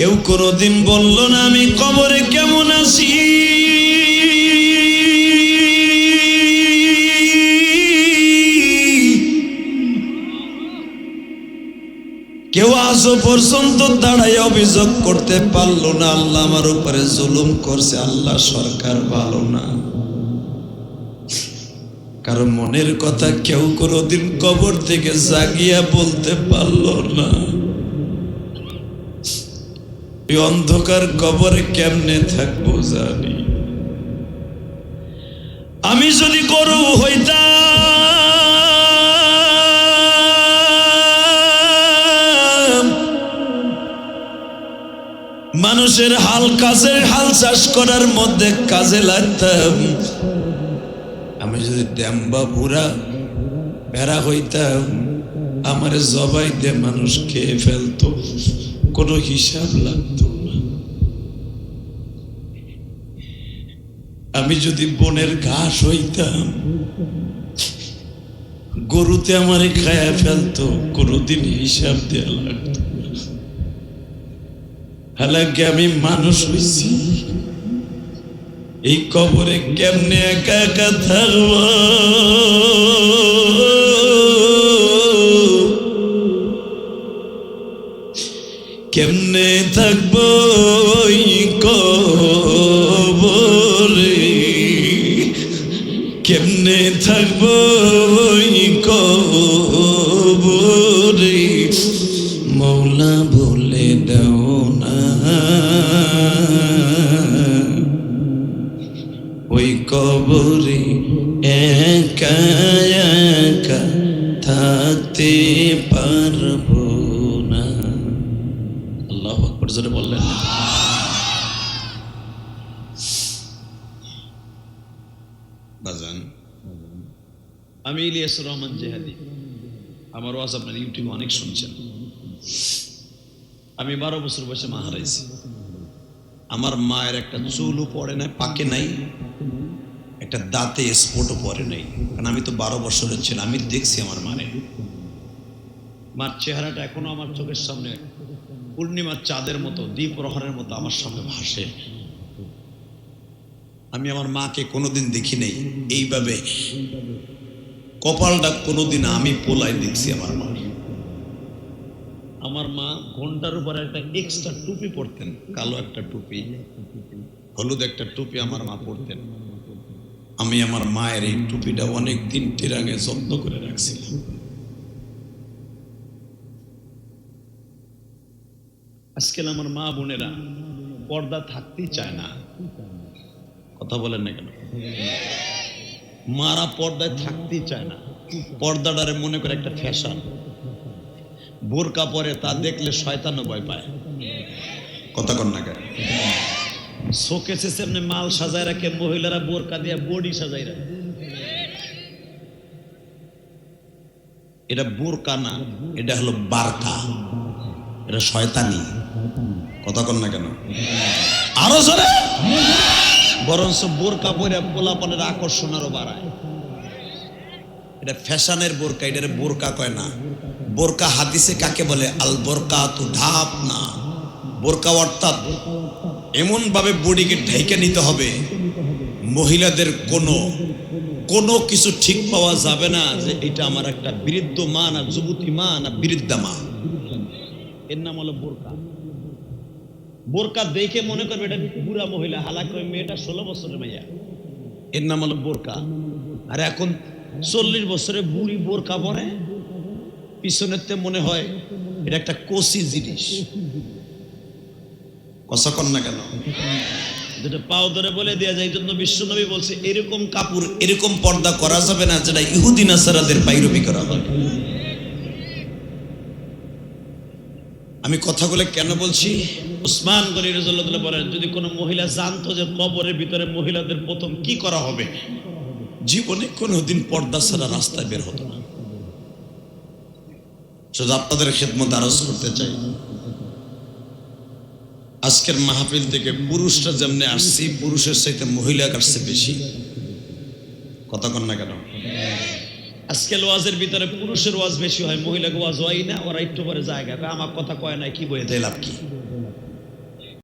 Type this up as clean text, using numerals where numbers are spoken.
কেউ কোনোদিন বলল না আমি কবরে কেমন আছি। কেউ আজও পর্যন্ত দাঁড়ায় অভিযোগ করতে পারলো না আল্লাহ আমার উপরে জুলুম করছে, আল্লাহ সরকার ভালো না। কারণ মনের কথা কেউ কোনোদিন কবর থেকে জাগিয়া বলতে পারলো না। এই অন্ধকার কবরে কেমনে থাকবো জানি। আমি যদি গরু হইতাম, মানুষের হাল কাজের হাল চাষ করার মধ্যে কাজে লাগতাম, আমি যদি দেম্বা বুড়া ভেড়া হইতাম, আমার জবাই দিয়ে মানুষ খেয়ে ফেলতো, কোনো হিসাব লাগতো না। আমি যদি বনের ঘাস হইতাম, গরুতে আমারে খায়া ফেলতো, কোনোদিন হিসাব দেওয়া লাগতো না। হালাকি আমি মানুষ হইছি, এই কবরে কেমনে একা একা থাকব, কেমনে থাকবো এই কবরে, কেমনে থাকবো এই কবরে, মৌলা বলে দাও না ওই কবরে একা একা থাকতে পারবো না। আল্লাহু আকবার জোরে বললেন। বাজান, আমি ইলিয়াসুর রহমান জেহাদি, আমার ওয়াজ আপনার ইউটিউবে অনেক শুনছেন। আমি 12 বছর বয়সে মা হারাইছি। আমার মায়ের একটা চুলও পড়ে নাই, পাকে নাই, একটা দাঁতে স্পটও পড়ে নাই। কারণ আমি তো 12 বছরের ছিলাম, আমি দেখছি আমার মারে। মার চেহারাটা এখনো আমার চোখের সামনে পূর্ণিমার চাঁদের মতো, দ্বীপ প্রহরের মতো আমার সামনে ভাসে। আমি আমার মাকে কোনোদিন দেখি নাই এইভাবে, কপালটা কোনোদিন আমি পোলায় দেখছি আমার মা। আমার মা ঘন্টার উপরে একটা এক্সট্রা টুপি পরতেন, কালো একটা টুপি, হলুদ একটা টুপি আমার মা পরতেন। আমি আমার মায়ের এই টুপিটা অনেক দিন টিরাঙে যত্ন করে রাখছিলাম। আজকাল আমার মা বোনেরা পর্দা থাকতেই চায় না। কথা বলেন না কেন? মারা পর্দায় থাকতেই চায় না। পর্দাটারে মনে করে একটা ফ্যাশন। বোরকা পরে তা দেখলে শয়তানও ভয় পায়। কথা কন না কেন? শোকেসে সামনে মাল সাজায় রাখে মহিলারা, বোরকা দিয়ে বডি সাজায় রাখে। এটা বোরকা না, এটা হলো বারকা, এটা শয়তানি। কথা কন না কেন? আরো জোরে। বরঞ্চ বোরকা পরে পোলাপানের আকর্ষণ আরো বাড়ায়। এটা ফ্যাশনের বোরকা, এটা বোরকা কয় না। বোরকা হাদিসে কাকে বলে? আল বোরকা তু ঢাপ না। বোরকা অর্থাৎ এমন ভাবে বডিকে ঢেকে নিতে হবে, মহিলাদের কোনো কিছু ঠিক পাওয়া যাবে না যে এটা আমার একটা বৃদ্ধ মা না যুবতী মা না বৃদ্ধা মা। এর নাম হলো বোরকা। বোরকা দেখে মনে করবে এটা বুড়া মহিলা, হালাকি ওই মেয়েটা 16 বছরের মেয়ে। এর নাম হলো বোরকা। আর এখন 40 বছরের বুড়ি বোরকা পরে, পিছনেতে মনে হয় এটা একটা কচি জিনিস। কথা কন না কেন? যেটা পাও ধরে বলে দেয়া যায়। এই জন্য বিশ্বনবী বলছে এরকম কাপড়, এরকম পর্দা করা যাবে না যেটা ইহুদি নাসারাদের পাইরবি করা হবে। আমি কথাগুলো কেন বলছি? উসমান গনি রাদিয়াল্লাহু বলেন, যদি কোনো মহিলা জানতো যে কবরের ভিতরে মহিলাদের প্রথম কি করা হবে, জীবনে কোনোদিন পর্দা ছাড়া রাস্তায় বের হতো না। শুধু আপনাদের খেদমত আরজ করতে চাই, আজকের মাহফিল থেকে পুরুষরা যেমনি আসছি, পুরুষের চাইতে মহিলা আসছে বেশি। কথা কন না কেন? আজকাল ওয়াজের ভিতরে পুরুষের ওয়াজ বেশি হয়, মহিলাকে ওয়াজ হয় না। ওরা একটু পরে জায়গা আমার কথা কয় না, কি বইতে লাভ কি?